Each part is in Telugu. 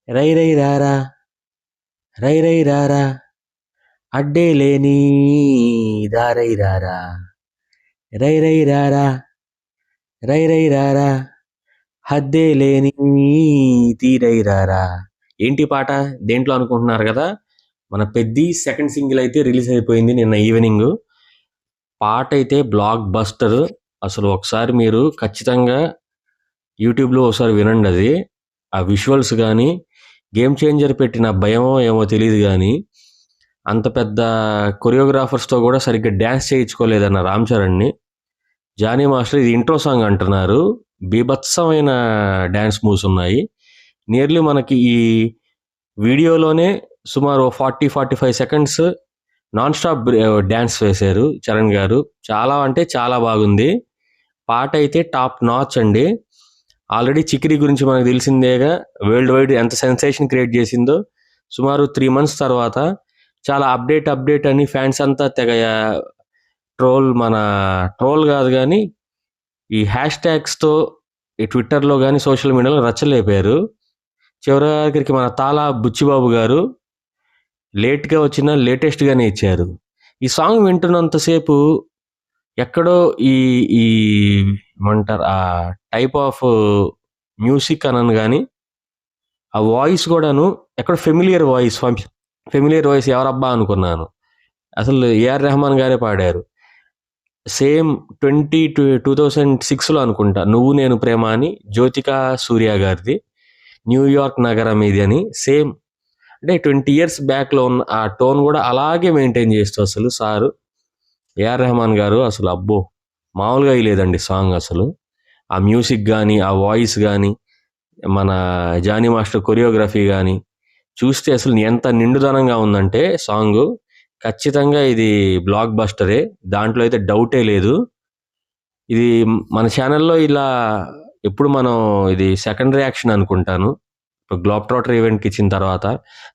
రై రై రారా రై రై రారా అడ్డే లేని దారై రారా రై రై రారా రై రై రారా హద్దే లేని తీరై రారా. ఏంటి పాట దేంట్లో అనుకుంటున్నారు కదా, మన పెద్ది సెకండ్ సింగిల్ అయితే రిలీజ్ అయిపోయింది నిన్న ఈవినింగ్. పాట అయితే బ్లాక్ బస్టర్. అసలు ఒకసారి మీరు ఖచ్చితంగా యూట్యూబ్లో ఒకసారి వినండి. అది ఆ విజువల్స్ కానీ, గేమ్ చేంజర్ పెట్టిన భయమో ఏమో తెలియదు కానీ అంత పెద్ద కొరియోగ్రాఫర్స్తో కూడా సరిగ్గా డ్యాన్స్ చేయించుకోలేదన్న రామ్ చరణ్ని. జానీ మాస్టర్ ఇది ఇంట్రో సాంగ్ అంటున్నారు, బీభత్సమైన డ్యాన్స్ మూవ్స్ ఉన్నాయి. నియర్లీ మనకి ఈ వీడియోలోనే సుమారు 40-45 సెకండ్స్ నాన్ స్టాప్ డ్యాన్స్ వేశారు చరణ్ గారు. చాలా అంటే చాలా బాగుంది. పాట అయితే టాప్ నాచ్ అండి. ఆల్రెడీ చిక్రీ గురించి మనకు తెలిసిందేగా, వరల్డ్ వైడ్ ఎంత సెన్సేషన్ క్రియేట్ చేసిందో. సుమారు 3 months తర్వాత చాలా అప్డేట్ అని ఫ్యాన్స్ అంతా తెగ ట్రోల్ కాదు కానీ ఈ హ్యాష్ ట్యాగ్స్తో ఈ ట్విట్టర్లో కానీ సోషల్ మీడియాలో రచ్చలేపారు. చివరికి మన తాలా బుచ్చిబాబు గారు లేట్గా వచ్చిన లేటెస్ట్గానే ఇచ్చారు. ఈ సాంగ్ వింటున్నంతసేపు ఎక్కడో ఈ ఈ ఏమంటారు ఆ టైప్ ఆఫ్ మ్యూజిక్ అనను కానీ ఆ వాయిస్ కూడాను ఎక్కడ ఫెమిలియర్ వాయిస్ ఎవరబ్బా అనుకున్నాను. అసలు ఏఆర్ రెహమాన్ గారే పాడారు. సేమ్ 2006లో అనుకుంటా నువ్వు నేను ప్రేమ అని జ్యోతికా సూర్య గారిది, న్యూయార్క్ నగరం ఇది అని. సేమ్ అంటే 20 years బ్యాక్లో ఉన్న ఆ టోన్ కూడా అలాగే మెయింటైన్ చేస్తూ అసలు సారు ఏఆర్ రెహమాన్ గారు అసలు అబ్బో మామూలుగా లేదండి సాంగ్. అసలు ఆ మ్యూజిక్ కానీ, ఆ వాయిస్ కానీ, మన జానీ మాస్టర్ కొరియోగ్రఫీ కానీ చూస్తే అసలు ఎంత నిండుదనంగా ఉందంటే సాంగ్. ఖచ్చితంగా ఇది బ్లాక్ బస్టరే, దాంట్లో అయితే డౌటే లేదు. ఇది మన ఛానల్లో ఇలా ఎప్పుడు మనం ఇది సెకండ్ రియాక్షన్ అనుకుంటాను. గ్లోబ్ ట్రాటర్ ఈవెంట్కి ఇచ్చిన తర్వాత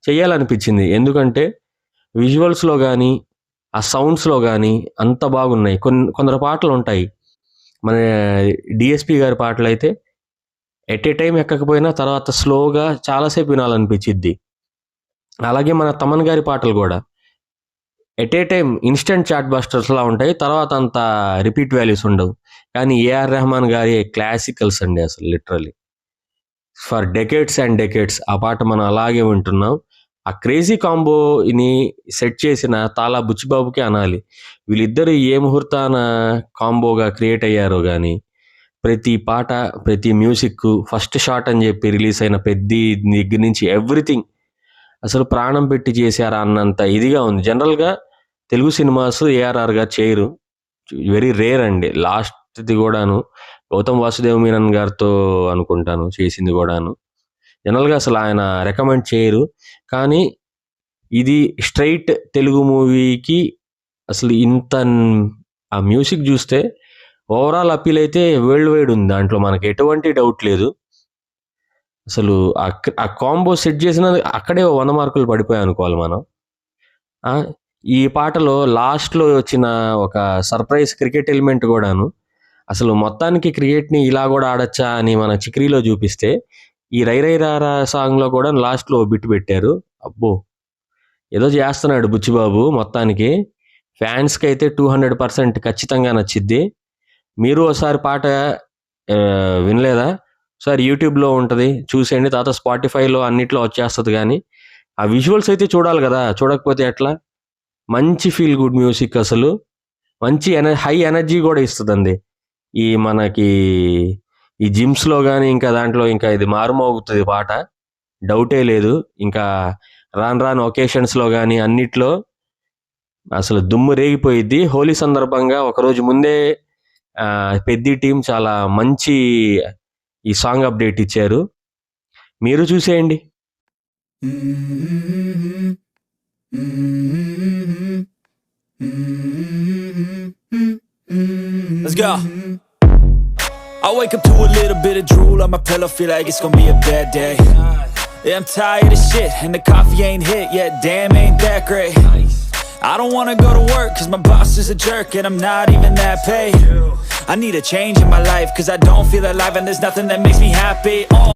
చెయ్యాలనిపించింది. ఎందుకంటే విజువల్స్లో కానీ ఆ సౌండ్స్లో కానీ అంత బాగున్నాయి. కొందరు పాటలు ఉంటాయి, మన డిఎస్పి గారి పాటలు అయితే ఎట్ ఏ టైం ఎక్కకపోయినా తర్వాత స్లోగా చాలాసేపు వినాలనిపించిద్ది. అలాగే మన తమన్ గారి పాటలు కూడా at a time instant chart బస్టర్స్లా ఉంటాయి, తర్వాత అంత రిపీట్ వాల్యూస్ ఉండవు. కానీ ఏఆర్ రెహమాన్ గారి క్లాసికల్స్ అండి అసలు literally for decades and decades. ఆ పాట మనం అలాగే వింటున్నాం. ఆ క్రేజీ కాంబోని సెట్ చేసిన తాలా బుచ్చిబాబుకి అనాలి. వీళ్ళిద్దరు ఏ ముహూర్తాన కాంబోగా క్రియేట్ అయ్యారో కానీ ప్రతి పాట, ప్రతి మ్యూజిక్, ఫస్ట్ షాట్ అని చెప్పి రిలీజ్ అయిన పెద్ది దగ్గర నుంచి ఎవ్రీథింగ్ అసలు ప్రాణం పెట్టి చేశారా అన్నంత ఇదిగా ఉంది. జనరల్గా తెలుగు సినిమాస్ ఏఆర్ఆర్ గారు చేయరు, వెరీ రేర్ అండి. లాస్ట్ది కూడాను గౌతమ్ వాసుదేవ్ మీనన్ గారితో అనుకుంటాను చేసింది కూడాను. జనరల్గా అసలు ఆయన రికమెండ్ చేయరు. కానీ ఇది స్ట్రైట్ తెలుగు మూవీకి అసలు ఇంత ఆ మ్యూజిక్ చూస్తే ఓవరాల్ అప్పీల్ అయితే వరల్డ్ వైడ్ ఉంది, దాంట్లో మనకి ఎటువంటి డౌట్ లేదు. అసలు ఆ కాంబో సెట్ చేసిన అక్కడే 100 మార్కులు పడిపోయాయి అనుకోవాలి మనం. ఈ పాటలో లాస్ట్లో వచ్చిన ఒక సర్ప్రైజ్ క్రికెట్ ఎలిమెంట్ కూడాను అసలు మొత్తానికి క్రికెట్ని ఇలా కూడా ఆడచ్చా అని మన చిక్రీలో చూపిస్తే, ఈ రై రై రారా సాంగ్లో కూడా లాస్ట్లో బిట్ పెట్టారు. అబ్బో ఏదో చేస్తున్నాడు బుచ్చిబాబు. మొత్తానికి ఫ్యాన్స్కి అయితే 200% ఖచ్చితంగా నచ్చిద్ది. మీరు ఒకసారి పాట వినలేదా, ఒకసారి యూట్యూబ్లో ఉంటుంది చూసేయండి, తర్వాత స్పాటిఫైలో అన్నిట్లో వచ్చేస్తుంది. కానీ ఆ విజువల్స్ అయితే చూడాలి కదా, చూడకపోతే ఎట్లా. మంచి ఫీల్ గుడ్ మ్యూజిక్, అసలు మంచి హై ఎనర్జీ కూడా ఇస్తుందండి. ఈ మనకి ఈ జిమ్స్లో కానీ ఇంకా దాంట్లో ఇంకా ఇది మారుమోగుతుంది పాట, డౌటే లేదు. ఇంకా రాను ఒకేషన్స్లో కానీ అన్నిట్లో అసలు దుమ్ము రేగిపోయిద్ది. హోలీ సందర్భంగా ఒకరోజు ముందే పెద్ది టీం చాలా మంచి ఈ సాంగ్ అప్డేట్ ఇచ్చారు, మీరు చూసేయండి. Let's go. I wake up to a little bit of drool on my pillow, feel like it's gonna be a bad day. Yeah, I'm tired of shit and the coffee ain't hit yet, damn ain't that great. I don't wanna go to work cause my boss is a jerk and I'm not even that paid. I need a change in my life cause I don't feel alive and there's nothing that makes me happy.